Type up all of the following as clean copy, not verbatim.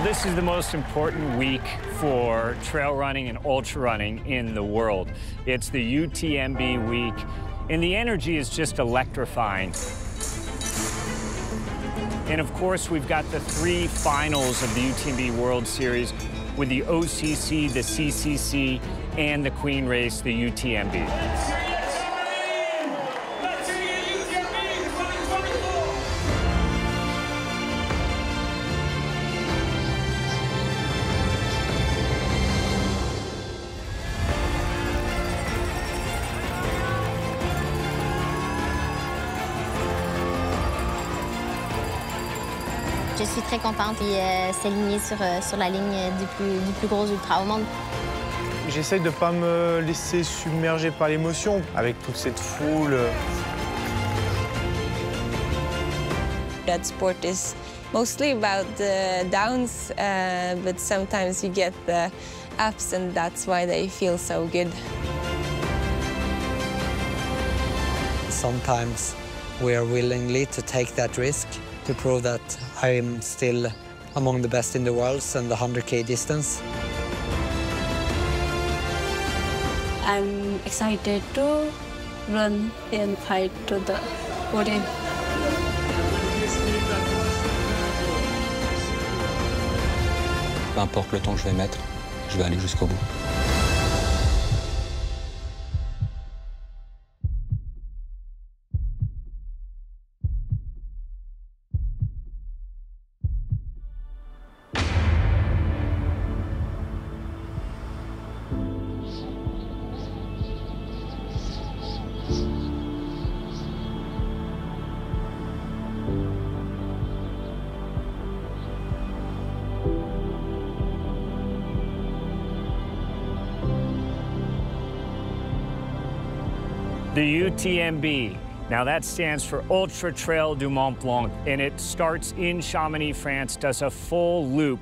This is the most important week for trail running and ultra running in the world. It's the UTMB week, and the energy is just electrifying. And of course, we've got the three finals of the UTMB World Series with the OCC, the CCC, and the Queen Race, the UTMB. Je suis très contente et s'aligner sur la ligne du plus gros ultra au monde. J'essaye de ne pas me laisser submerger par l'émotion avec toute cette foule. That sport is mostly about the downs, but sometimes you get the ups, and that's why they feel so good. Sometimes we are willingly to take that risk to prove that I'm still among the best in the world and the 100K distance. I'm excited to run and fight to the podium. Peu importe le temps que je vais mettre, je vais aller jusqu'au bout. The UTMB. Now that stands for Ultra Trail du Mont Blanc, and it starts in Chamonix, France, does a full loop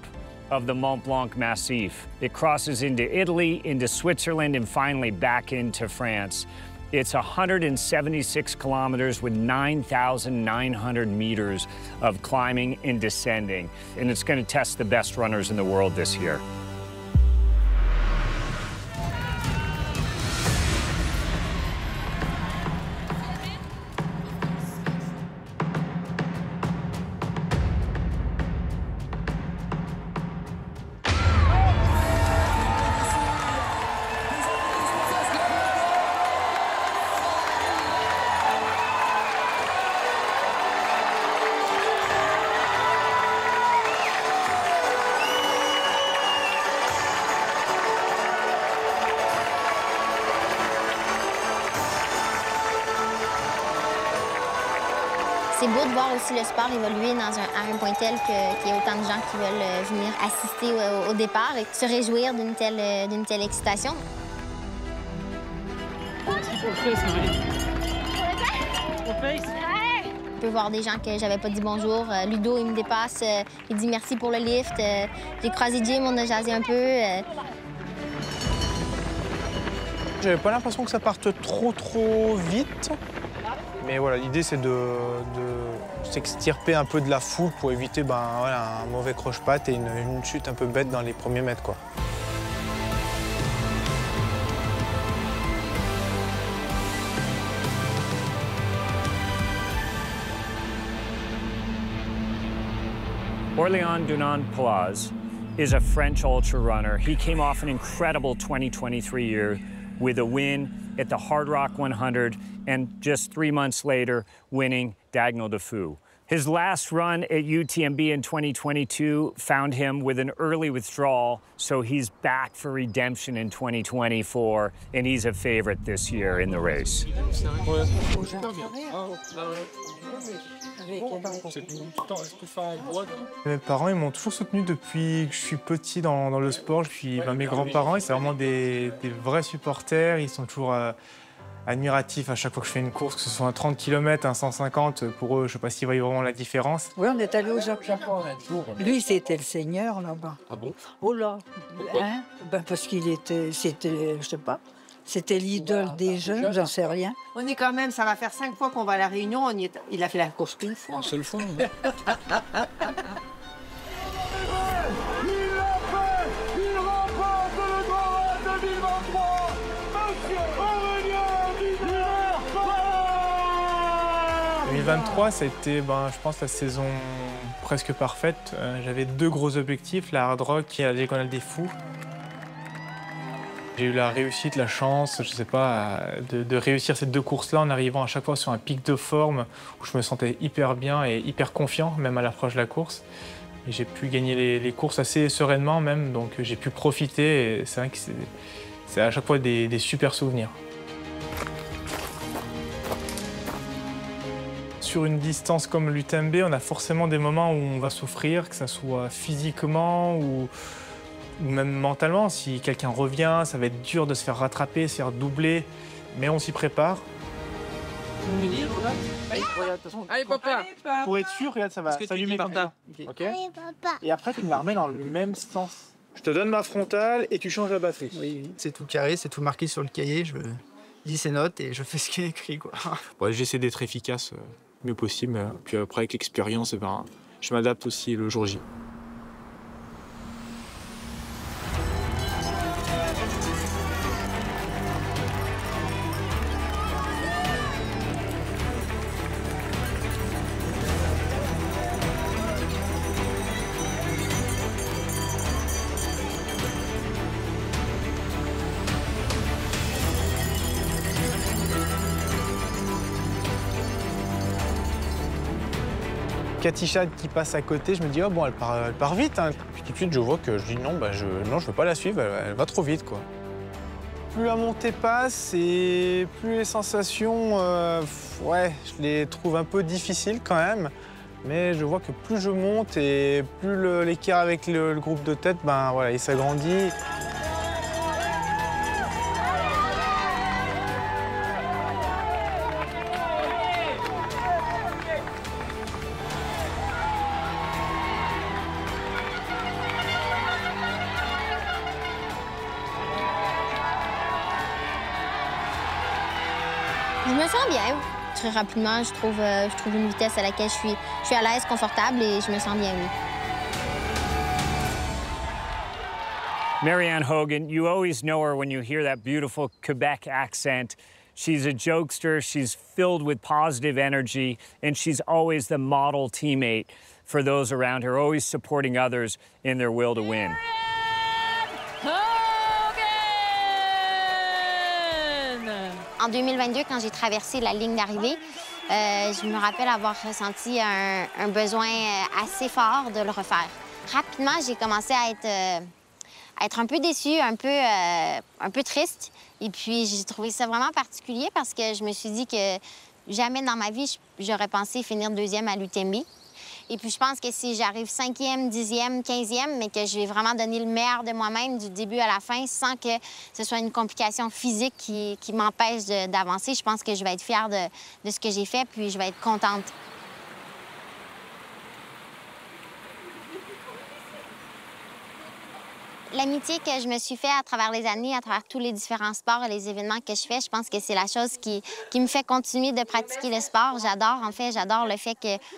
of the Mont Blanc Massif. It crosses into Italy, into Switzerland, and finally back into France. It's 176 kilometers with 9,900 meters of climbing and descending, and it's going to test the best runners in the world this year. C'est beau de voir aussi le sport évoluer à un point tel qu'il y a autant de gens qui veulent venir assister au départ et se réjouir d'une telle excitation. On peut voir des gens que j'avais pas dit bonjour. Ludo, il me dépasse, il dit merci pour le lift. J'ai croisé Jim, on a jasé un peu. J'avais pas l'impression que ça parte trop vite. Mais voilà, l'idée, c'est de s'extirper un peu de la foule pour éviter un mauvais croche-patte et une chute un peu bête dans les premiers mètres, quoi. Aurélien Dunant-Pallaz is a French ultra runner. He came off an incredible 2023 year with a win at the Hard Rock 100, and just 3 months later, winning Diagonal de Fou. His last run at UTMB in 2022 found him with an early withdrawal, so he's back for redemption in 2024, and he's a favorite this year in the race. Mes parents, ils m'ont toujours soutenu depuis que je suis petit dans le sport. Puis mes grands-parents, c'est vraiment des vrais supporters. Ils sont toujours admiratifs à chaque fois que je fais une course, que ce soit un 30 km, un 150. Pour eux, je ne sais pas s'ils voient vraiment la différence. Oui, on est allé au Japon. Lui, c'était le seigneur là-bas. Ah bon? Oh là, hein? Parce qu'il était, c'était, je sais pas, c'était l'idole des jeunes, j'en sais rien. On est quand même, ça va faire 5 fois qu'on va à La Réunion, il a fait la course qu'une fois. Une seule fois. 2023, ça a été, je pense, la saison presque parfaite. J'avais 2 gros objectifs, la Hard Rock et la Diagonale des Fous. J'ai eu la réussite, la chance, je sais pas, de réussir ces 2 courses-là en arrivant à chaque fois sur un pic de forme où je me sentais hyper bien et hyper confiant, même à l'approche de la course. Et j'ai pu gagner les courses assez sereinement même, donc j'ai pu profiter et c'est vrai que c'est à chaque fois des super souvenirs. Sur une distance comme l'UTMB, on a forcément des moments où on va souffrir, que ce soit physiquement ou même mentalement. Si quelqu'un revient, ça va être dur de se faire rattraper, se faire doubler, mais on s'y prépare. Allez, papa. Pour être sûr, regarde, ça va s'allumer comme ça. Okay. Allez, papa. Et après, tu me la remets dans le même sens. Je te donne ma frontale et tu changes la batterie. Oui, c'est tout carré, c'est tout marqué sur le cahier. Je lis ces notes et je fais ce qui est écrit, quoi. Ouais, j'essaie d'être efficace le mieux possible. Puis après, avec l'expérience, je m'adapte aussi le jour J. Cathy Chad qui passe à côté, je me dis, oh bon, elle part vite. Hein. Puis tout de suite, je vois que je dis non, non, je veux pas la suivre, elle va trop vite, quoi. Plus la montée passe et plus les sensations, ouais, je les trouve un peu difficiles quand même. Mais je vois que plus je monte et plus l'écart avec le groupe de tête, voilà, il s'agrandit. Je me sens bien. Très rapidement, je trouve une vitesse à laquelle je suis à l'aise, confortable et je me sens bien, oui. Marianne Hogan, you always know her when you hear that beautiful Quebec accent. She's a jokester, she's filled with positive energy, and she's always the model teammate for those around her, always supporting others in their will to win. En 2022, quand j'ai traversé la ligne d'arrivée, je me rappelle avoir ressenti un besoin assez fort de le refaire. Rapidement, j'ai commencé à être un peu déçue, un peu triste. Et puis, j'ai trouvé ça vraiment particulier parce que je me suis dit que jamais dans ma vie, j'aurais pensé finir 2e à l'UTMB. Et puis, je pense que si j'arrive 5e, 10e, 15e, mais que je vais vraiment donner le meilleur de moi-même du début à la fin sans que ce soit une complication physique qui m'empêche d'avancer, je pense que je vais être fière de ce que j'ai fait, puis je vais être contente. L'amitié que je me suis fait à travers les années, à travers tous les différents sports et les événements que je fais, je pense que c'est la chose qui me fait continuer de pratiquer le sport. J'adore le fait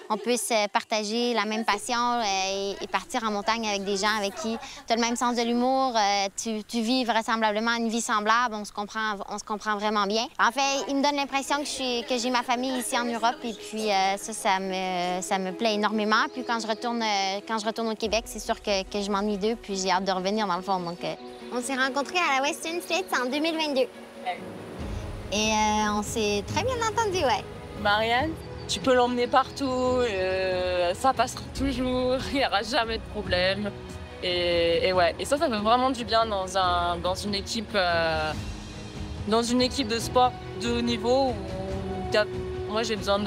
qu'on puisse partager la même passion et partir en montagne avec des gens avec qui tu as le même sens de l'humour, tu vis vraisemblablement une vie semblable, on se comprend vraiment bien. En fait, il me donne l'impression que j'ai ma famille ici en Europe et puis ça me plaît énormément. Puis quand je retourne au Québec, c'est sûr que je m'ennuie d'eux puis j'ai hâte de revenir dans le fond. Donc, on s'est rencontrés à la Western States en 2022. Et on s'est très bien entendus, ouais. Marianne, tu peux l'emmener partout, ça passera toujours, il n'y aura jamais de problème. Et ouais, et ça fait vraiment du bien dans une équipe de sport de haut niveau où moi j'ai besoin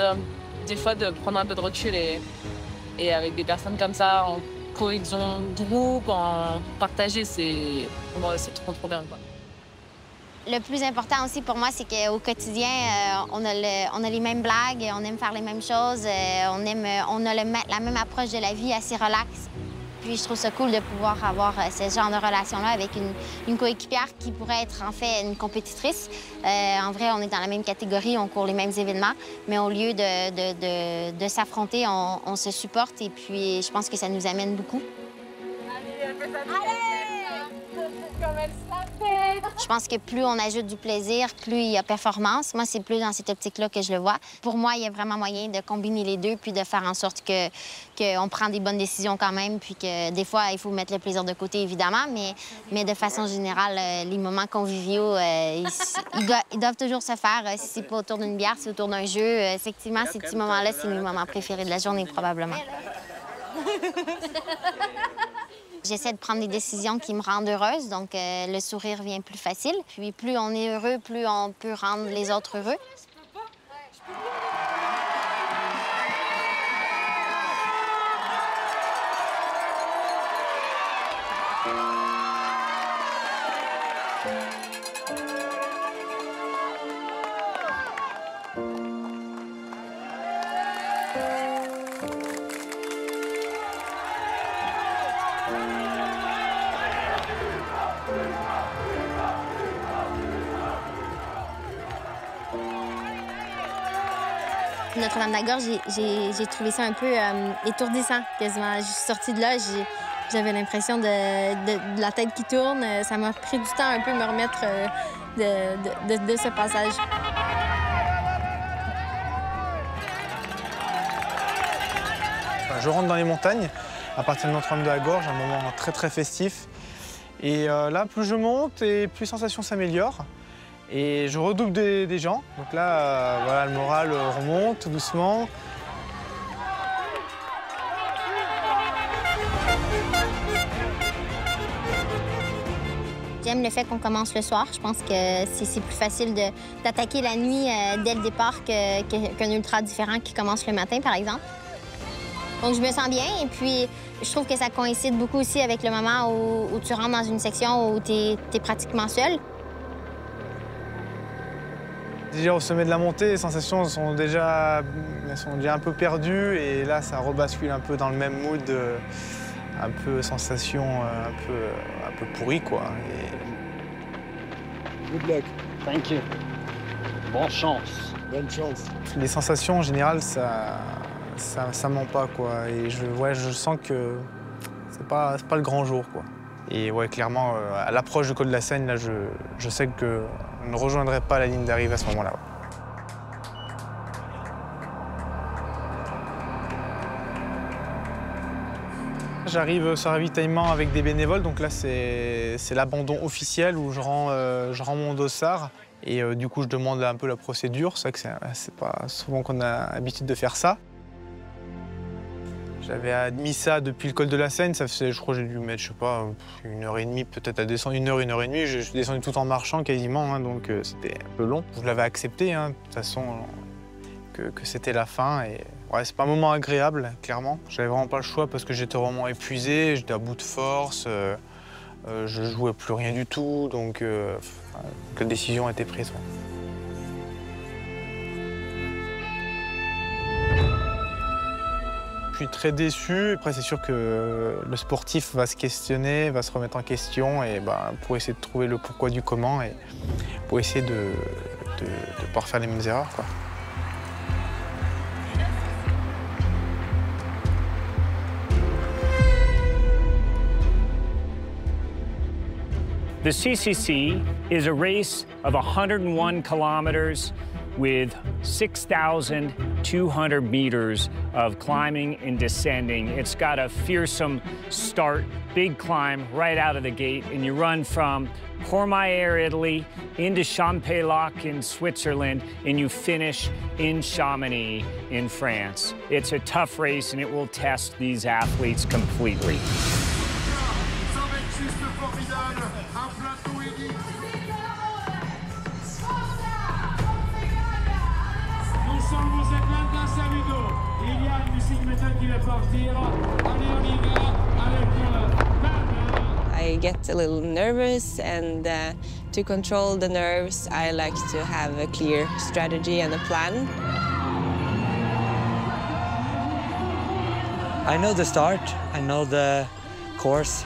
des fois de prendre un peu de recul et avec des personnes comme ça, en cohésion de groupe, en partager, c'est trop bien, quoi. Le plus important aussi pour moi, c'est qu'au quotidien, on a les mêmes blagues, on aime faire les mêmes choses, on a la même approche de la vie assez relaxe. Puis je trouve ça cool de pouvoir avoir ce genre de relation-là avec une coéquipière qui pourrait être en fait une compétitrice. En vrai, on est dans la même catégorie, on court les mêmes événements, mais au lieu de s'affronter, on se supporte et puis je pense que ça nous amène beaucoup. Allez! Je pense que plus on ajoute du plaisir, plus il y a performance. Moi, c'est plus dans cette optique-là que je le vois. Pour moi, il y a vraiment moyen de combiner les deux puis de faire en sorte qu'on prend des bonnes décisions quand même, puis que des fois, il faut mettre le plaisir de côté, évidemment, mais de façon générale, les moments conviviaux, ils doivent toujours se faire. Si c'est pas autour d'une bière, c'est autour d'un jeu. Effectivement, ces petits moments-là, c'est mes moments préférés de la journée, probablement. J'essaie de prendre des décisions qui me rendent heureuse, donc le sourire vient plus facile. Puis plus on est heureux, plus on peut rendre les autres heureux. Notre-Dame-de-la-Gorge, j'ai trouvé ça un peu étourdissant, quasiment. Je suis sortie de là, j'avais l'impression de la tête qui tourne. Ça m'a pris du temps un peu de me remettre de ce passage. Je rentre dans les montagnes, à partir de Notre-Dame-de-la-Gorge, un moment très très festif. Et là, plus je monte et plus les sensations s'améliorent. Et je redouble des gens. Donc là, voilà, le moral remonte tout doucement. J'aime le fait qu'on commence le soir. Je pense que c'est plus facile d'attaquer la nuit dès le départ qu'un ultra différent qui commence le matin, par exemple. Donc, je me sens bien. Et puis, je trouve que ça coïncide beaucoup aussi avec le moment où tu rentres dans une section où tu es pratiquement seul. Déjà au sommet de la montée, les sensations sont déjà un peu perdues et là ça rebascule un peu dans le même mood, un peu sensation un peu pourrie quoi. Good luck. Thank you. Bonne chance. Bonne chance. Les sensations en général ça ment pas quoi et je sens que c'est pas le grand jour quoi. Et ouais, clairement, à l'approche du col de la Seine, là, je sais que je ne rejoindrai pas la ligne d'arrivée à ce moment-là. J'arrive sur ravitaillement avec des bénévoles, donc là, c'est l'abandon officiel où je rends mon dossard. Et du coup, je demande un peu la procédure. C'est vrai que c'est pas souvent qu'on a l'habitude de faire ça. J'avais admis ça depuis le col de la Seine, ça faisait, je crois que j'ai dû mettre, je sais pas, 1h30 peut-être à descendre, 1h30. Je suis descendu tout en marchant quasiment, hein, donc c'était un peu long. Je l'avais accepté, hein, de toute façon, que c'était la fin. Et ouais, c'est pas un moment agréable, clairement. J'avais vraiment pas le choix parce que j'étais vraiment épuisé, j'étais à bout de force, je jouais plus rien du tout, donc la décision a été prise. Ouais. Je suis très déçu. Après, c'est sûr que le sportif va se questionner, va se remettre en question et pour essayer de trouver le pourquoi du comment et pour essayer de ne pas refaire les mêmes erreurs, quoi. The CCC is a race of 101 kilometers with 6,200 meters of climbing and descending. It's got a fearsome start, big climb right out of the gate, and you run from Courmayeur, Italy, into Champélac in Switzerland, and you finish in Chamonix in France. It's a tough race, and it will test these athletes completely. I get a little nervous, and to control the nerves, I like to have a clear strategy and a plan. I know the start, I know the course,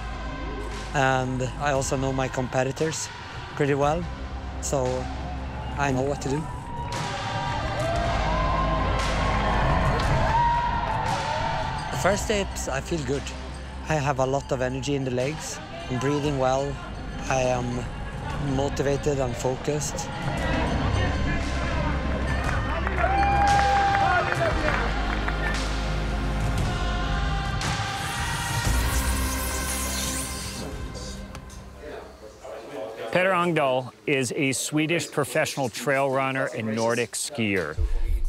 and I also know my competitors pretty well, so I know what to do. The first steps, I feel good. I have a lot of energy in the legs. I'm breathing well. I am motivated and focused. Petter Engdahl is a Swedish professional trail runner and Nordic skier.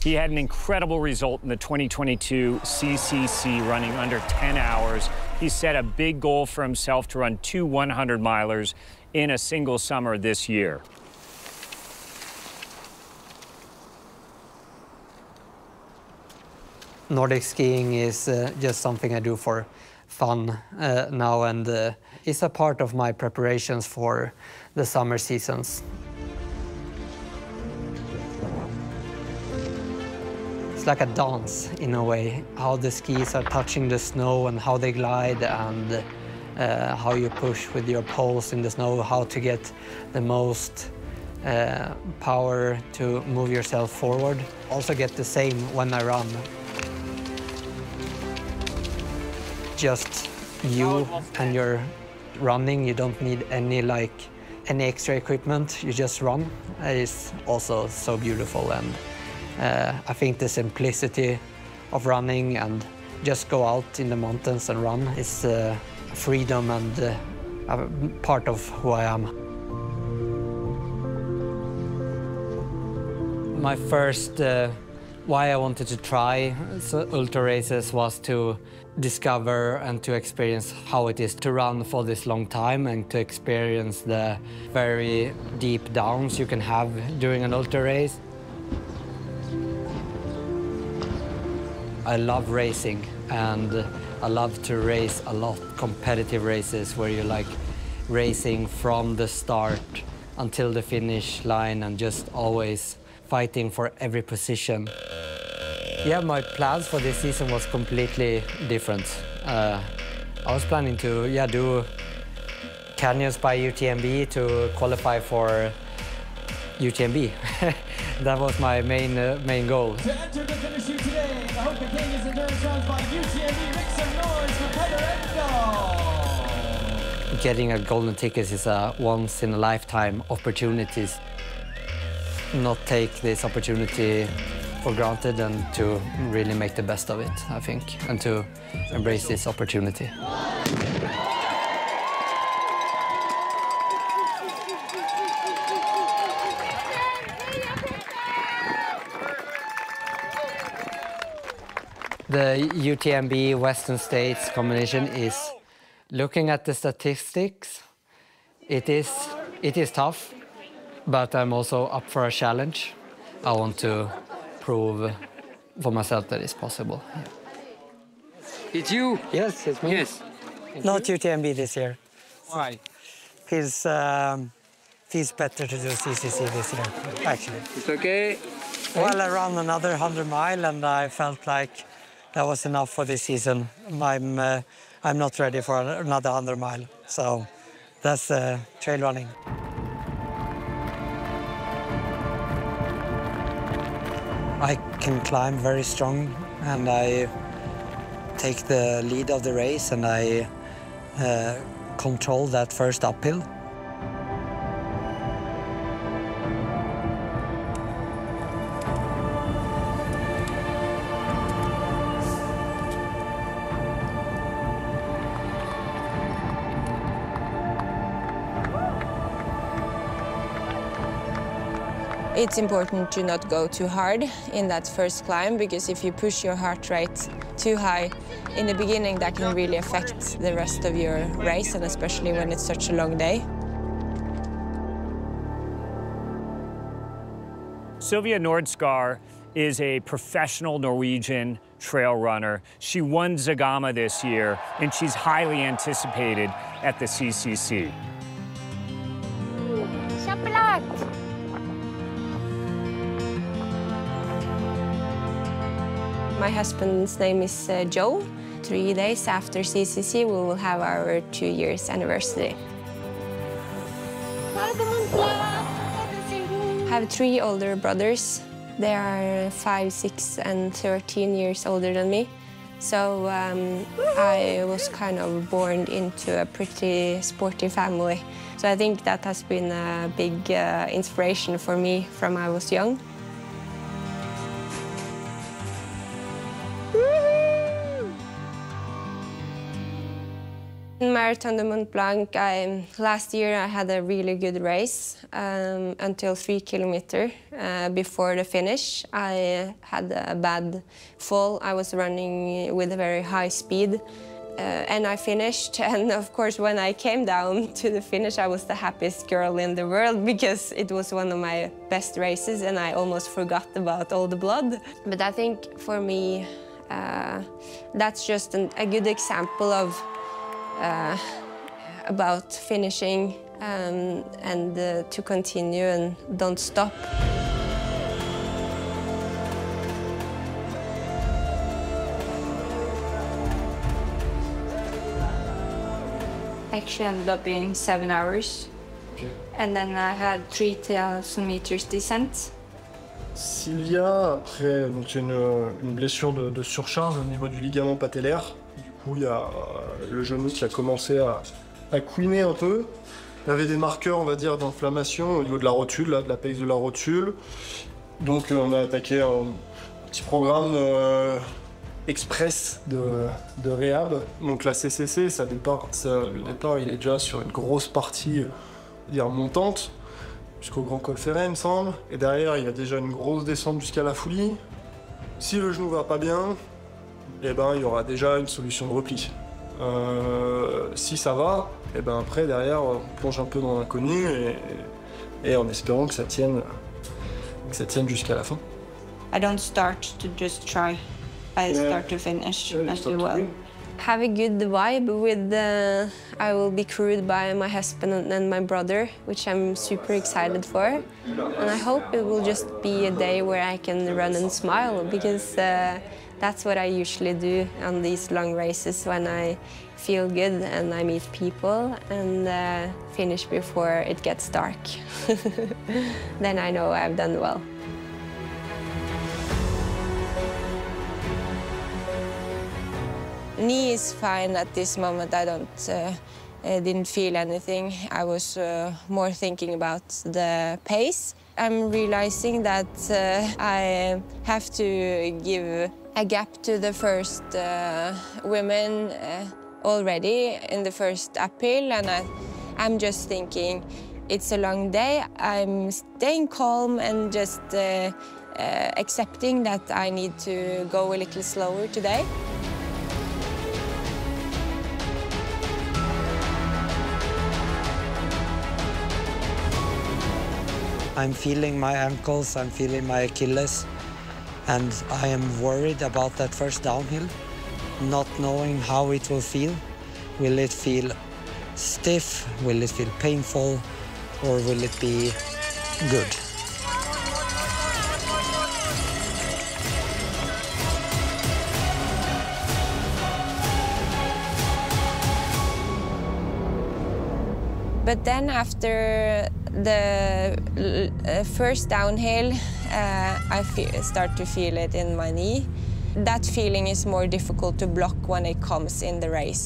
He had an incredible result in the 2022 CCC, running under 10 hours. He set a big goal for himself to run 2 100-milers in a single summer this year. Nordic skiing is just something I do for fun now, and it's a part of my preparations for the summer seasons. It's like a dance in a way, how the skis are touching the snow and how they glide, and how you push with your poles in the snow, how to get the most power to move yourself forward. Also get the same when I run. Just you and your running, you don't need any extra equipment, you just run. It's also so beautiful, and I think the simplicity of running and just go out in the mountains and run is freedom and a part of who I am. My first why I wanted to try ultra races was to discover and to experience how it is to run for this long time and to experience the very deep downs you can have during an ultra race. I love racing, and I love to race a lot, competitive races where you're like racing from the start until the finish line and just always fighting for every position. Yeah, my plans for this season was completely different. I was planning to do canyons by UTMB to qualify for UTMB. That was my main goal. To enter the finish today, the Hoka Canyons Endurance Runs by UTMB. Make some noise for Petter Engdahl. Getting a golden ticket is a once-in-a-lifetime opportunity. Not take this opportunity for granted and to really make the best of it, I think, and to embrace this opportunity. The UTMB Western States combination is looking at the statistics. It is tough, but I'm also up for a challenge. I want to prove for myself that it's possible. Yeah. It's you? Yes, it's me. Yes. Not UTMB this year. Why? Feels better to do CCC this year, actually. It's okay? Well, I ran another 100 mile and I felt like that was enough for this season. I'm not ready for another 100 mile, so that's trail running. I can climb very strong, and I take the lead of the race, and I control that first uphill. It's important to not go too hard in that first climb, because if you push your heart rate too high in the beginning, that can really affect the rest of your race, and especially when it's such a long day. Silvia Nordskar is a professional Norwegian trail runner. She won Zagama this year, and she's highly anticipated at the CCC. My husband's name is Joe. 3 days after CCC, we will have our 2 years anniversary. I have 3 older brothers. They are 5, 6, and 13 years older than me. So I was kind of born into a pretty sporty family. So I think that has been a big inspiration for me from I was young. In Marathon de Mont Blanc, last year I had a really good race until 3 kilometers before the finish. I had a bad fall. I was running with a very high speed and I finished. And of course, when I came down to the finish, I was the happiest girl in the world because it was one of my best races and I almost forgot about all the blood. But I think for me, that's just a good example of about finishing and to continue and don't stop. Actually ended up being 7 hours. Okay. And then I had 3,000 meters descent. Sylvia, après, donc, une blessure de surcharge au niveau du ligament patellaire. Du coup, il y a le genou qui a commencé à couiner un peu. Il y avait des marqueurs, on va dire, d'inflammation au niveau de la rotule, là, de l'apex de la rotule. Donc, on a attaqué un petit programme express de réhab. Donc, la CCC, le départ, il est déjà sur une grosse partie, dire montante, jusqu'au Grand Col Ferret, il me semble. Et derrière, il y a déjà une grosse descente jusqu'à la Foulie. Si le genou va pas bien, eh ben, il y aura déjà une solution de repli. Si ça va, eh ben, après, derrière, on plonge un peu dans l'inconnu et en espérant que ça tienne jusqu'à la fin. I don't start to just try. I start to finish and do well. Have a good vibe with I will be crewed by my husband and my brother, which I'm super excited for. And I hope it will just be a day where I can run and smile because that's what I usually do on these long races when I feel good and I meet people and finish before it gets dark. Then I know I've done well. Knee is fine at this moment. I didn't feel anything. I was more thinking about the pace. I'm realizing that I have to give a gap to the first women already in the first uphill, and I'm just thinking it's a long day. I'm staying calm and just accepting that I need to go a little slower today. I'm feeling my ankles, I'm feeling my Achilles, and I am worried about that first downhill, not knowing how it will feel. Will it feel stiff? Will it feel painful? Or will it be good? But then after the first downhill, I start to feel it in my knee. That feeling is more difficult to block when it comes in the race.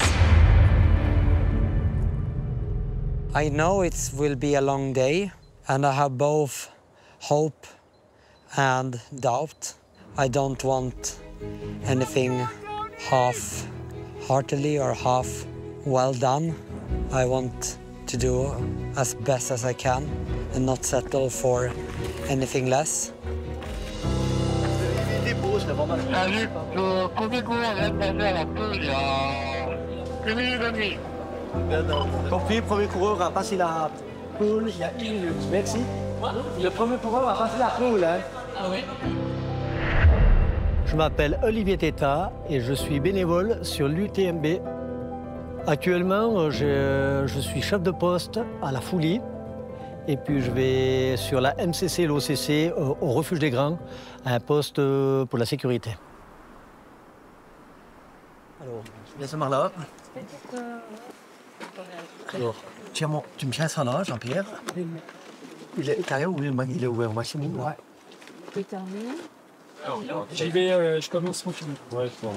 I know it will be a long day, and I have both hope and doubt. I don't want anything half-heartedly or half well done. I want to do as best as I can and not settle for anything less. Salut, le premier coureur vient de passer à la queue il y a 1 minute et demie. Compris, premier coureur a passé la poule il y a 1 minute. Merci. Le premier coureur a passé la poule. Hein. Ah oui. Je m'appelle Olivier Teta et je suis bénévole sur l'UTMB. Actuellement, je suis chef de poste à la Foulie et puis je vais sur la MCC et l'OCC au Refuge des Grands, à un poste pour la sécurité. Alors, laisse-moi là. Alors, tiens, tu me tiens ça là, Jean-Pierre. Il est carré ou il est ouvert au maximum? Ouais. J'y vais, je commence tranquillement. Ouais, c'est bon.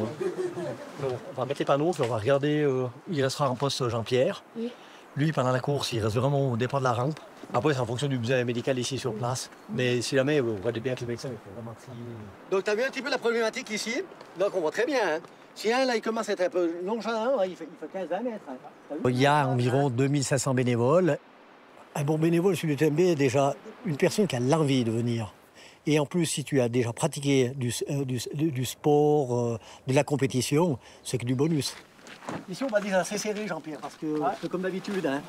On va mettre les panneaux, puis on va regarder où il restera en poste Jean-Pierre. Oui. Lui, pendant la course, il reste vraiment au départ de la rampe. Après, c'est en fonction du besoin médical ici sur place. Mais si jamais, on voit bien que le médecin, il faut vraiment trier. Donc, tu as vu un petit peu la problématique ici? Donc, on voit très bien. Hein? Si un, là, il commence à être un peu nonchalant, il fait 15-20 mètres. Hein? Il y a environ 2500 bénévoles. Un bon bénévole sur l'UTMB est déjà une personne qui a l'envie de venir. Et en plus, si tu as déjà pratiqué du sport, de la compétition, c'est que du bonus. Ici, on va dire assez serré, Jean-Pierre, parce que c'est comme d'habitude. Hein.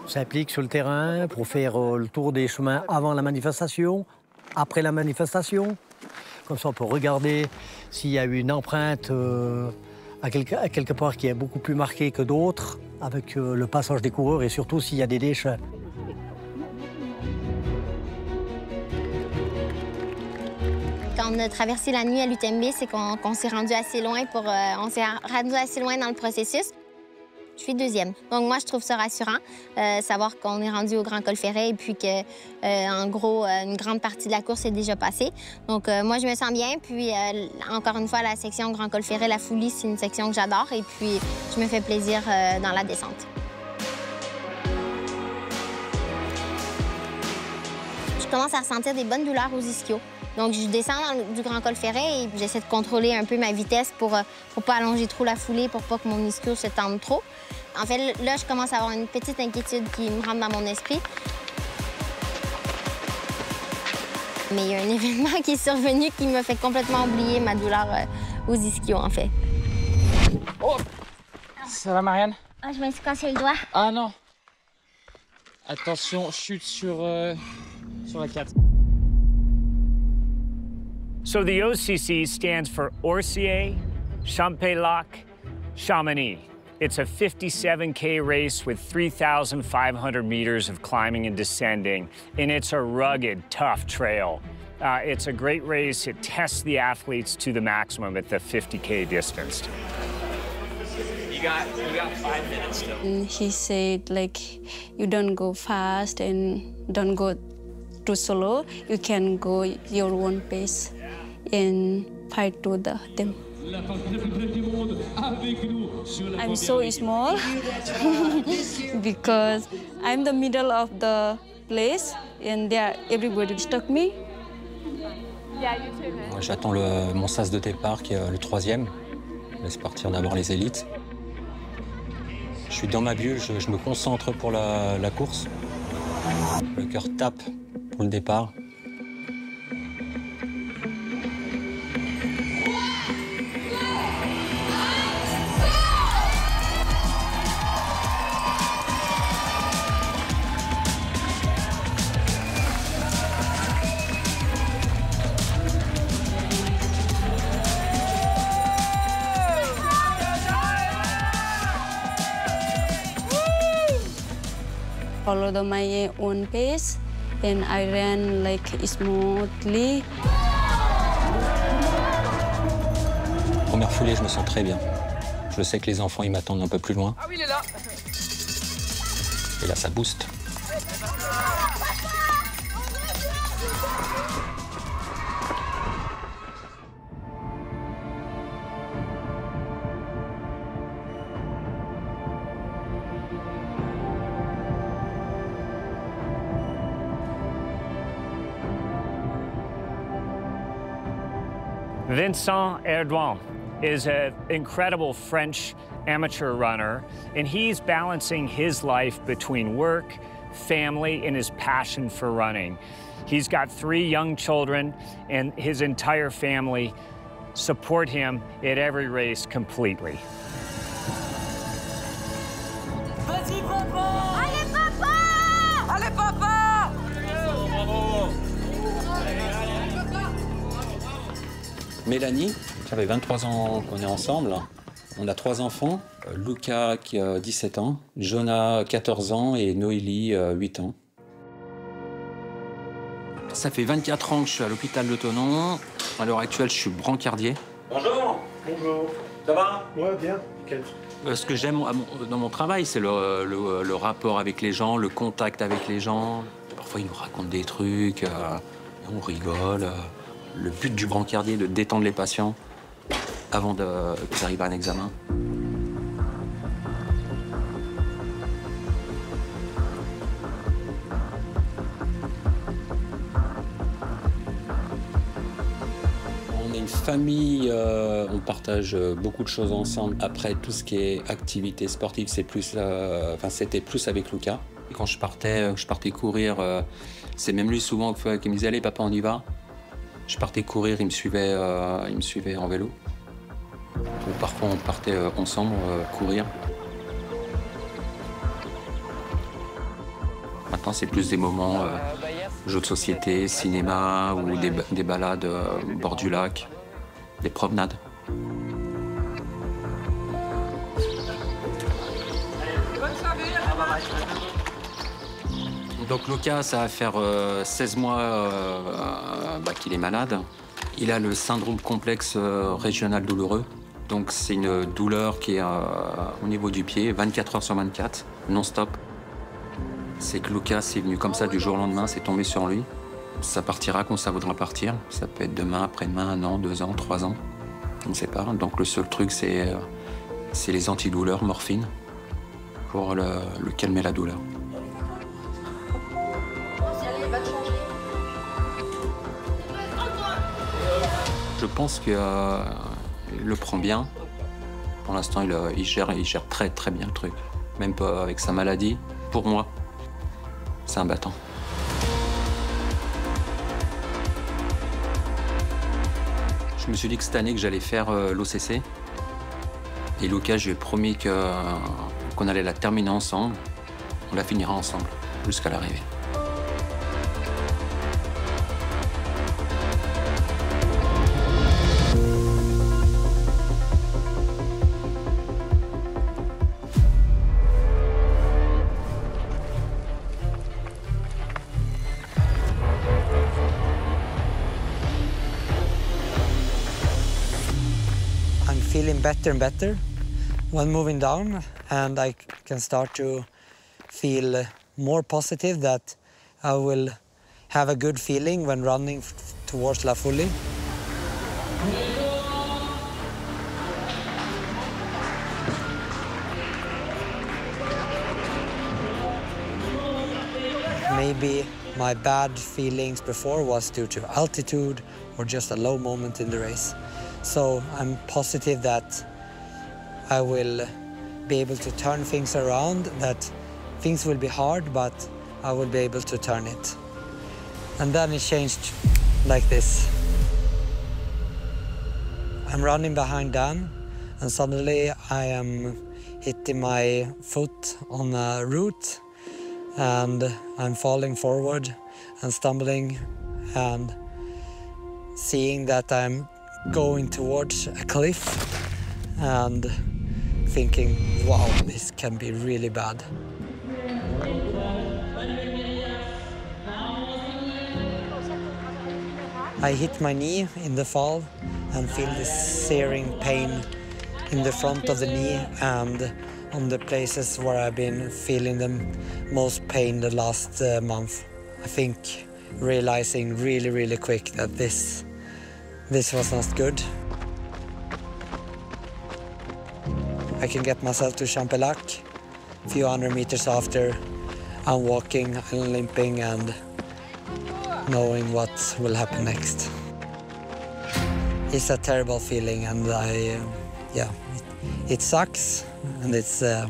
On s'implique sur le terrain pour faire le tour des chemins avant la manifestation, après la manifestation. Comme ça, on peut regarder s'il y a eu une empreinte à quelque part qui est beaucoup plus marquée que d'autres, avec le passage des coureurs et surtout s'il y a des déchets. Quand on a traversé la nuit à l'UTMB, c'est qu'on s'est rendu assez loin on s'est rendu assez loin dans le processus. Je suis deuxième. Donc moi, je trouve ça rassurant, savoir qu'on est rendu au Grand Col Ferret et puis que, en gros, une grande partie de la course est déjà passée. Donc moi, je me sens bien. Puis encore une fois, la section Grand Col Ferret, la Foulie, c'est une section que j'adore et puis je me fais plaisir dans la descente. Je commence à ressentir des bonnes douleurs aux ischios. Donc, je descends du Grand Col Ferret et j'essaie de contrôler un peu ma vitesse pour pas allonger trop la foulée, pour pas que mon ischio se tende trop. En fait, là, je commence à avoir une petite inquiétude qui me rentre dans mon esprit. Mais il y a un événement qui est survenu qui m'a fait complètement oublier ma douleur aux ischios, en fait. Oh! Ça va, Marianne? Ah, je me suis cassé le doigt. Ah non! Attention, chute sur la 4. So the OCC stands for Orsier, Champex-Lac, Chamonix. It's a 57K race with 3,500 meters of climbing and descending, and it's a rugged, tough trail. It's a great race. It tests the athletes to the maximum at the 50K distance. You got 5 minutes still. And he said, like, you don't go fast and don't go too slow. You can go your own pace and fight to them. I'm so small because I'm the middle of the place and everybody stuck me. J'attends mon sas de départ qui est le 3e. Je laisse partir d'abord les élites. Je suis dans ma bulle, je me concentre pour la course. Le cœur tape pour le départ. Follow my own pace and I ran like smoothly. Première foulée, je me sens très bien. Je sais que les enfants, ils m'attendent un peu plus loin. Ah oui, il est là. Et là, ça booste. Vincent Erdouin is an incredible French amateur runner, and he's balancing his life between work, family, and his passion for running. He's got 3 young children, and his entire family support him at every race completely. Vas-y, papa! Allez, papa! Allez, papa! Bravo! Mélanie, ça fait 23 ans qu'on est ensemble. On a 3 enfants. Lucas qui a 17 ans, Jonah 14 ans et Noélie 8 ans. Ça fait 24 ans que je suis à l'hôpital de Thonon. À l'heure actuelle, je suis brancardier. Bonjour. Bonjour. Ça va? Ouais, bien. Nickel. Ce que j'aime dans mon travail, c'est le rapport avec les gens, le contact avec les gens. Parfois, ils nous racontent des trucs, on rigole. Le but du brancardier est de détendre les patients avant qu'ils arrivent à un examen. On est une famille, on partage beaucoup de choses ensemble. Après, tout ce qui est activité sportive, c'est plus, c'était plus avec Lucas. Et quand je partais courir, c'est même lui souvent qui me disait « Allez papa, on y va ». Je partais courir, il me suivait en vélo. Ou parfois on partait ensemble courir. Maintenant c'est plus des moments jeux de société, cinéma ou des balades au bord du lac, des promenades. Donc Lucas, ça va faire 16 mois qu'il est malade. Il a le syndrome complexe régional douloureux. Donc c'est une douleur qui est au niveau du pied, 24 heures sur 24, non-stop. C'est que Lucas est venu comme ça du jour au lendemain, c'est tombé sur lui. Ça partira quand ça voudra partir. Ça peut être demain, après-demain, 1 an, 2 ans, 3 ans. On ne sait pas. Donc le seul truc, c'est les antidouleurs, morphine, pour le calmer la douleur. Je pense qu'il le prend bien. Pour l'instant, il gère très très bien le truc. Même pas avec sa maladie. Pour moi, c'est un battant. Je me suis dit que cette année que j'allais faire l'OCC. Et Lucas, je lui ai promis qu'on allait la terminer ensemble. On la finira ensemble jusqu'à l'arrivée. Feeling better and better when moving down, and I can start to feel more positive that I will have a good feeling when running towards La Folie. Maybe my bad feelings before was due to altitude or just a low moment in the race. So I'm positive that I will be able to turn things around, that things will be hard, but I will be able to turn it. And then it changed like this. I'm running behind Dan, and suddenly I am hitting my foot on a root, and I'm falling forward and stumbling and seeing that I'm going towards a cliff and thinking, wow, this can be really bad. I hit my knee in the fall and feel this searing pain in the front of the knee and on the places where I've been feeling the most pain the last month. I think realizing really quick that this was not good. I can get myself to Champelac. A few hundred meters after, I'm walking and limping and knowing what will happen next. It's a terrible feeling, and it sucks, and it's it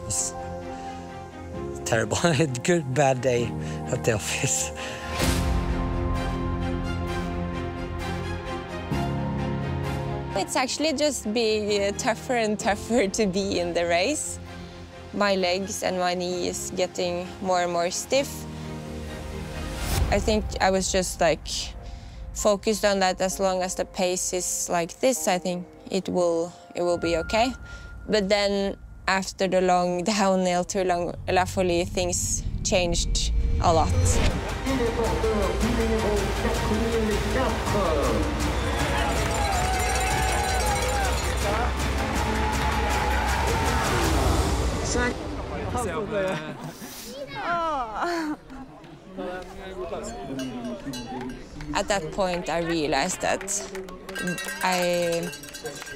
was terrible. Good, bad day at the office. It's actually just being tougher and tougher to be in the race. My legs and my knee is getting more and more stiff. I think I was just like focused on that. As long as the pace is like this, I think it will be okay. But then after the long downhill to La Folie, things changed a lot. At that point, I realized that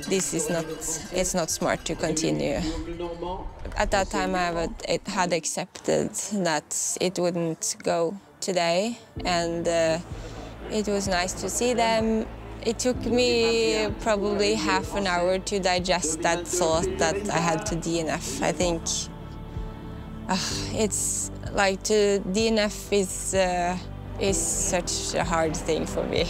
it's not smart to continue. At that time, I had accepted that it wouldn't go today, and it was nice to see them. It took me probably half an hour to digest that thought that I had to DNF. I think it's like to DNF is such a hard thing for me.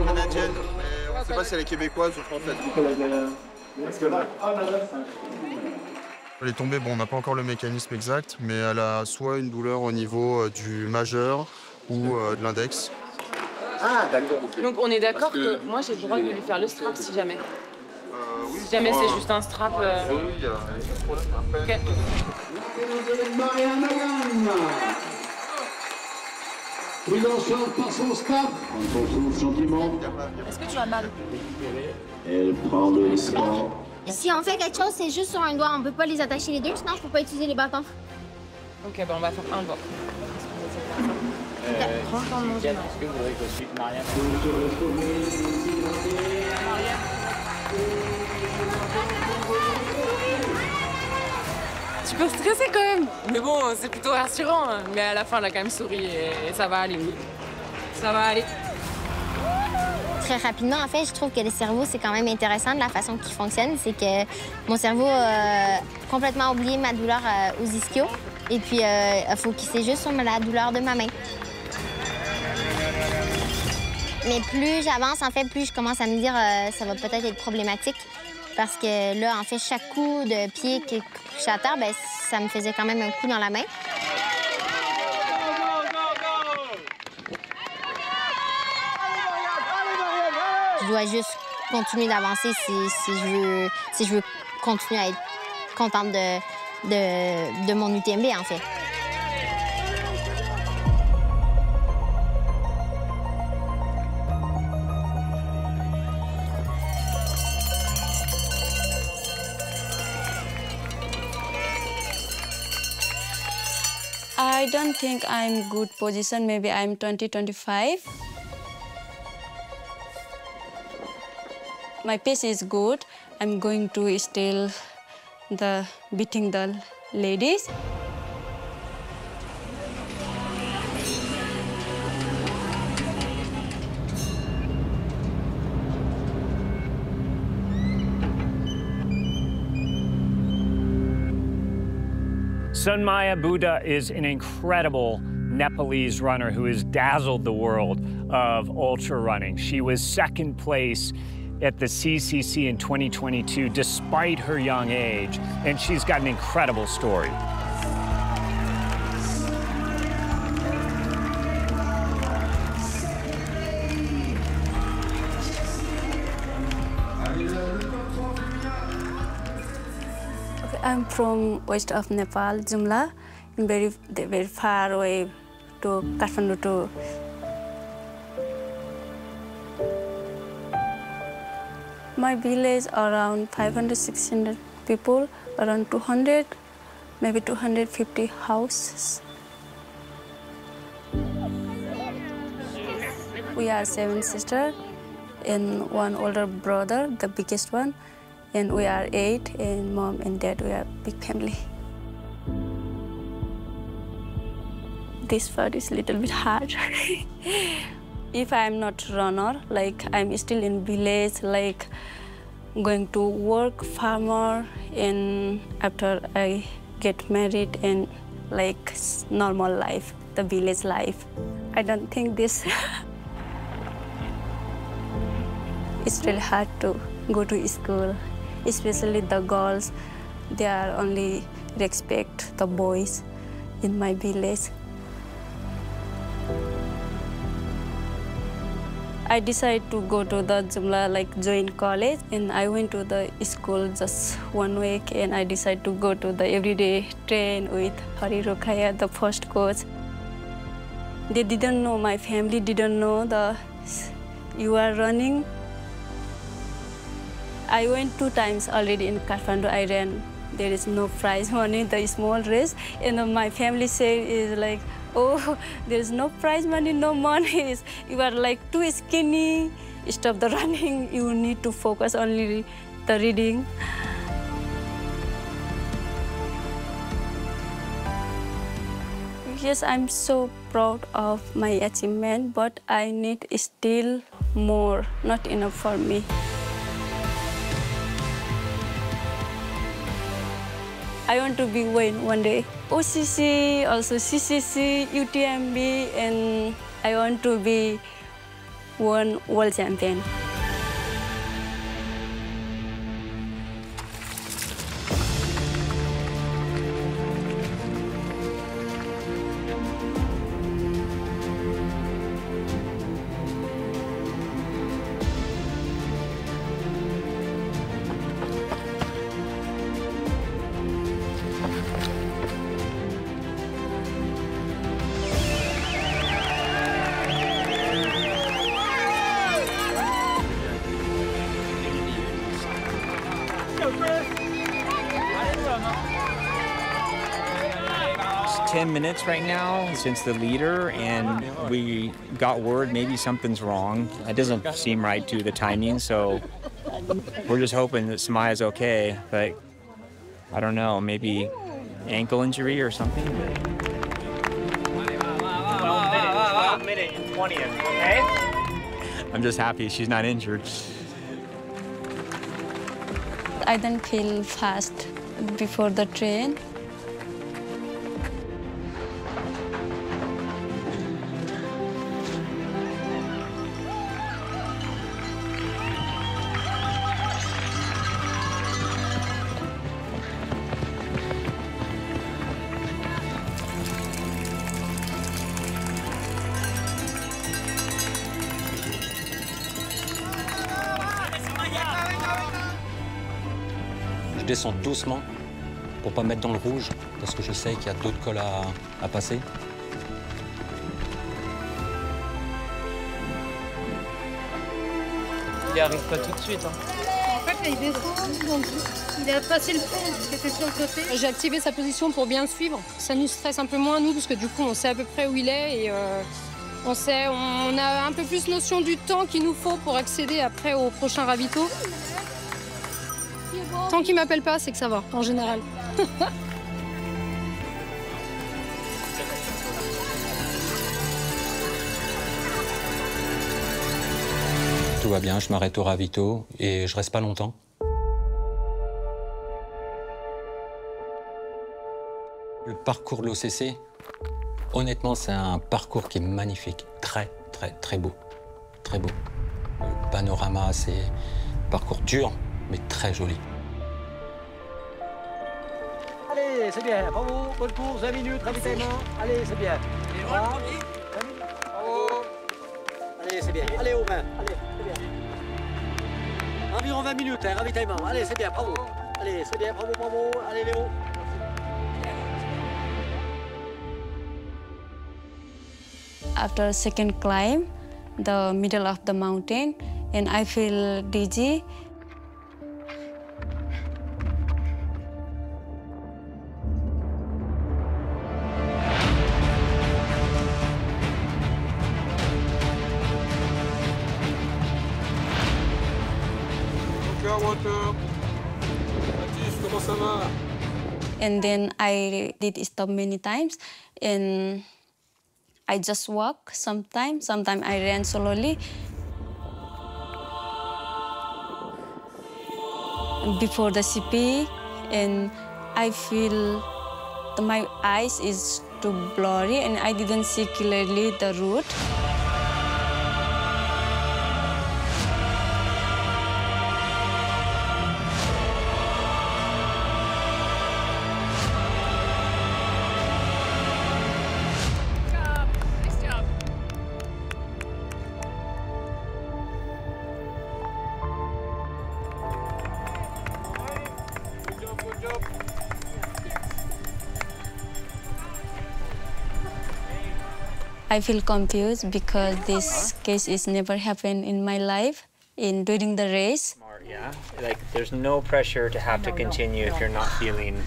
Canadienne, mais on ne sait pas si elle est québécoise ou française. Elle est tombée, bon, on n'a pas encore le mécanisme exact, mais elle a soit une douleur au niveau du majeur ou de l'index. Ah, d'accord. Donc on est d'accord que moi j'ai le droit de lui faire le strap si jamais. Oui, si jamais c'est juste un strap. Oui, il y a un problème après. Ok. Prise en charge par son strap. Prends ton souffle gentiment. Est-ce que tu as mal? Elle prend le score. Si on fait quelque chose, c'est juste sur un doigt. On peut pas les attacher les deux, sinon je peux pas utiliser les bâtons. Ok, bon, on va faire un doigt. Est-ce que vous voudrez que je suive Marianne? Tu peux stresser quand même, mais bon, c'est plutôt rassurant. Mais à la fin, elle a quand même souri et ça va aller. Ça va aller. Très rapidement, en fait, je trouve que le cerveau, c'est quand même intéressant de la façon qu'il fonctionne. C'est que mon cerveau a complètement oublié ma douleur aux ischios. Et puis, il a focusé juste sur la douleur de ma main. Mais plus j'avance, en fait, plus je commence à me dire ça va peut-être être problématique. Parce que là, en fait, chaque coup de pied qui touche à terre, ben, ça me faisait quand même un coup dans la main. Je dois juste continuer d'avancer si je veux continuer à être contente de mon UTMB, en fait. I don't think I'm good position. Maybe I'm 20-25. My pace is good. I'm going to still beating the ladies. Sunmaya Buddha is an incredible Nepalese runner who has dazzled the world of ultra running. She was second place at the CCC in 2022 despite her young age, and she's got an incredible story. I'm from west of Nepal, Jumla, very far away to Kathmandu. My village around 500-600 people, around 200, maybe 250 houses. We are 7 sisters and 1 older brother, the biggest one. And we are 8, and mom and dad, we are a big family. This part is a little bit hard. If I'm not runner, like I'm still in village, like going to work, farmer, and after I get married and like normal life, the village life. I don't think this, it's really hard to go to school. Especially the girls, they are only respect the boys in my village. I decided to go to the Jumla, like join college, and I went to the school just 1 week, and I decided to go to the everyday train with Hari Rokhaya, the first coach. They didn't know, my family didn't know you are running. I went 2 times already in Kathmandu. I ran. There is no prize money, the small race. And my family say is like, oh, there is no prize money, no money. You are like too skinny. Stop the running. You need to focus only the reading. Yes, I'm so proud of my achievement, but I need still more, not enough for me. I want to be one day. OCC, also CCC, UTMB, and I want to be one world champion. It's 10 minutes right now since the leader, and we got word maybe something's wrong. It doesn't seem right to the timing, so we're just hoping that Samaya's okay, but I don't know, maybe ankle injury or something. 12 minute and 20th, okay? I'm just happy she's not injured. I didn't feel fast before the train. Je descends doucement pour pas me mettre dans le rouge, parce que je sais qu'il y a d'autres cols à passer. Il n'y arrive pas tout de suite. Hein. En fait, là, il descend, donc il a passé le pont qui était sur le côté. J'ai activé sa position pour bien le suivre. Ça nous stresse un peu moins, nous, parce que du coup, on sait à peu près où il est et on a un peu plus notion du temps qu'il nous faut pour accéder après au prochain ravito. Tant qu'il m'appelle pas, c'est que ça va, en général. Tout va bien, je m'arrête au ravito et je reste pas longtemps. Le parcours de l'OCC, honnêtement, c'est un parcours qui est magnifique. Très, très, très beau. Très beau. Le panorama, c'est un parcours dur, mais très joli. Allez, c'est bien, bravo, bonne course, 20 minutes, ravitaillement. Allez, c'est bien. Voilà. 20 minutes, bravo. Allez, c'est bien. Allez, aux mains. Allez, c'est bien. Environ 20 minutes, hein, ravitaillement. Allez, c'est bien, bravo. Allez, c'est bien, bravo, bravo. Allez, Léo. After second climb, the middle of the mountain, and I feel dizzy. Comment ça va? And then I did stop many times, and I just walk sometimes I ran slowly. Before the CP, and I feel my eyes is too blurry and I didn't see clearly the route. I feel confused because this case is never happened in my life during the race. Yeah, like there's no pressure to have to continue if you're not feeling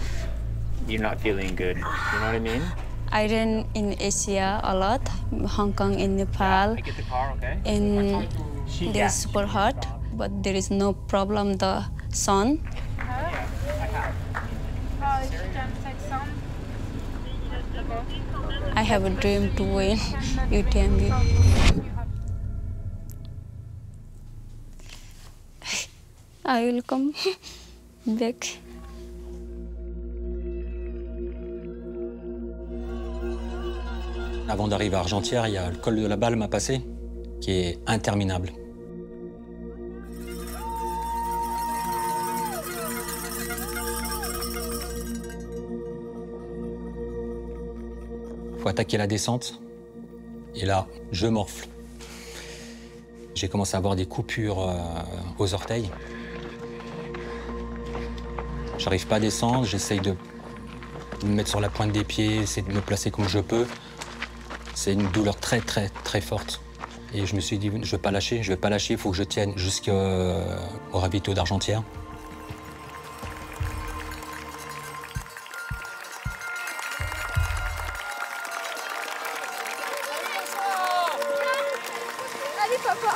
good. You know what I mean? I ran in Asia a lot, Hong Kong and Nepal. Get the car, okay? And it's super hot, but there is no problem the sun. I have a dream to win UTMB. I will come back. Avant d'arriver à Argentière, il y a le col de la Balme à passer, qui est interminable. Il faut attaquer la descente, et là, je morfle. J'ai commencé à avoir des coupures aux orteils. J'arrive pas à descendre, j'essaye de me mettre sur la pointe des pieds, essayer de me placer comme je peux. C'est une douleur très, très, très forte. Et je me suis dit, je vais pas lâcher, il faut que je tienne jusqu'au ravito d'Argentière. Allez, papa.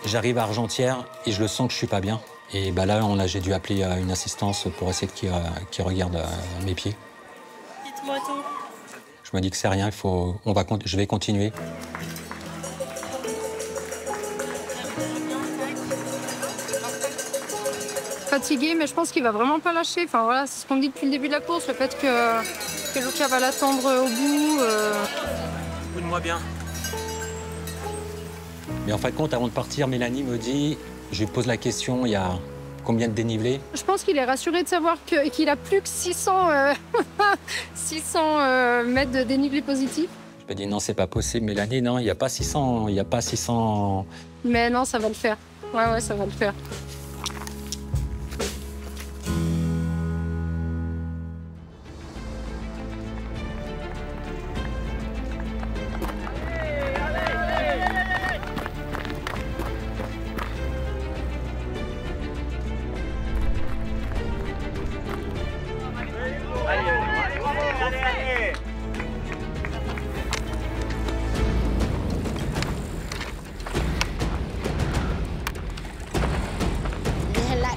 J'arrive à Argentière et je le sens que je suis pas bien. Et bah là, j'ai dû appeler une assistance pour essayer qu'il regarde mes pieds. Dites-moi tout. Je me dis que c'est rien, je vais continuer. Fatigué, mais je pense qu'il va vraiment pas lâcher. Enfin voilà, c'est ce qu'on me dit depuis le début de la course, le fait que Luca va l'attendre au bout. Écoute-moi bien. Mais en fin de compte, avant de partir, Mélanie me dit, je lui pose la question, il y a combien de dénivelé? Je pense qu'il est rassuré de savoir qu'il a plus que 600 mètres de dénivelé positif. Je me dis non, c'est pas possible, Mélanie, non, il n'y a pas 600, il n'y a pas 600. Mais non, ça va le faire. Ouais, ça va le faire.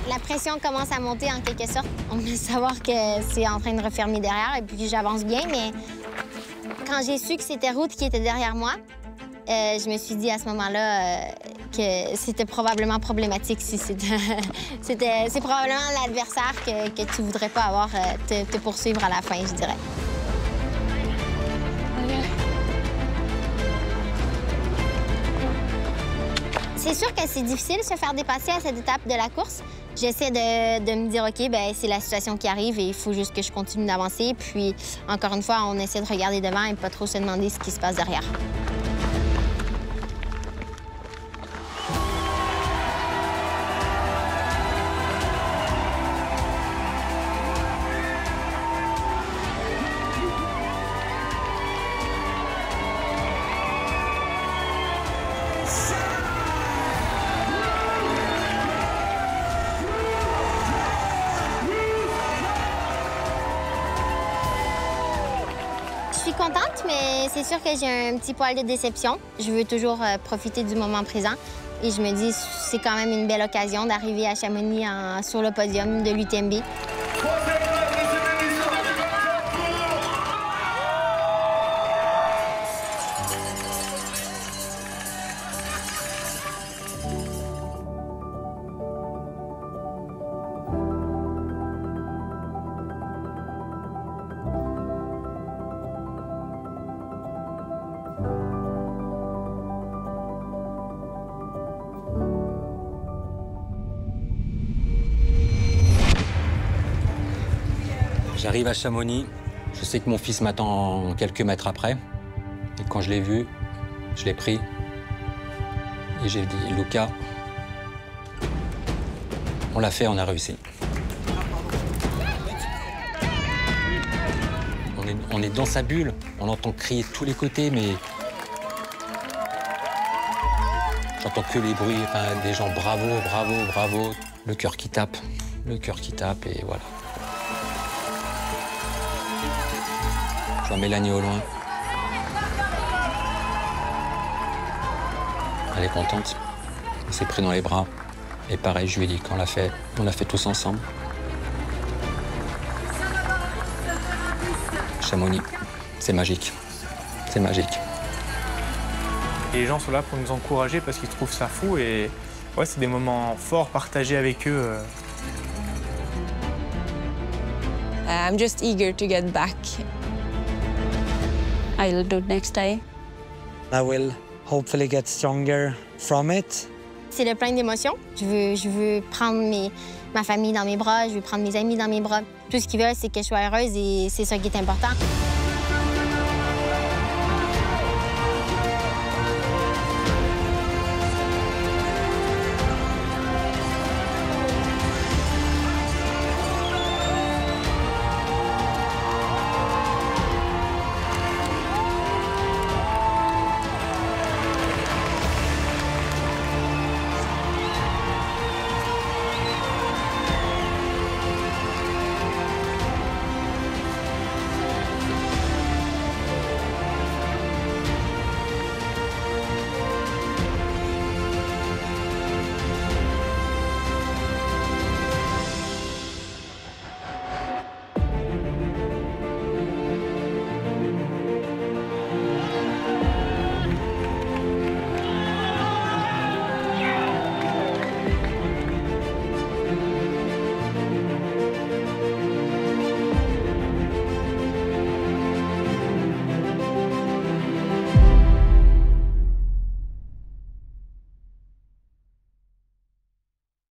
La pression commence à monter en quelque sorte. On peut savoir que c'est en train de refermer derrière et puis j'avance bien, mais quand j'ai su que c'était Ruth qui était derrière moi, je me suis dit à ce moment-là que c'était probablement problématique si c'est probablement l'adversaire que tu voudrais pas avoir te poursuivre à la fin, je dirais. C'est sûr que c'est difficile de se faire dépasser à cette étape de la course. J'essaie de me dire, OK, ben c'est la situation qui arrive et il faut juste que je continue d'avancer. Puis, encore une fois, on essaie de regarder devant et pas trop se demander ce qui se passe derrière. Je suis contente, mais c'est sûr que j'ai un petit poil de déception. Je veux toujours profiter du moment présent. Et je me dis, c'est quand même une belle occasion d'arriver à Chamonix sur le podium de l'UTMB. J'arrive à Chamonix, je sais que mon fils m'attend quelques mètres après. Et quand je l'ai vu, je l'ai pris et j'ai dit, Luca, on l'a fait, on a réussi. On est dans sa bulle, on l'entend crier de tous les côtés, mais J'entends que les bruits, enfin, des gens bravo, bravo, bravo. Le cœur qui tape et voilà. Je vois Mélanie au loin. Elle est contente. Elle s'est pris dans les bras. Et pareil, je lui ai dit qu'on l'a fait tous ensemble. Chamonix, c'est magique. C'est magique. Et les gens sont là pour nous encourager parce qu'ils trouvent ça fou et ouais, c'est des moments forts partagés avec eux. I'm just eager to get back. I'll do next time. I will hopefully get stronger from it. C'est le plein d'émotions. Je veux prendre ma famille dans mes bras, je veux prendre mes amis dans mes bras. Tout ce qu'ils veulent, c'est que je sois heureuse et c'est ça qui est important.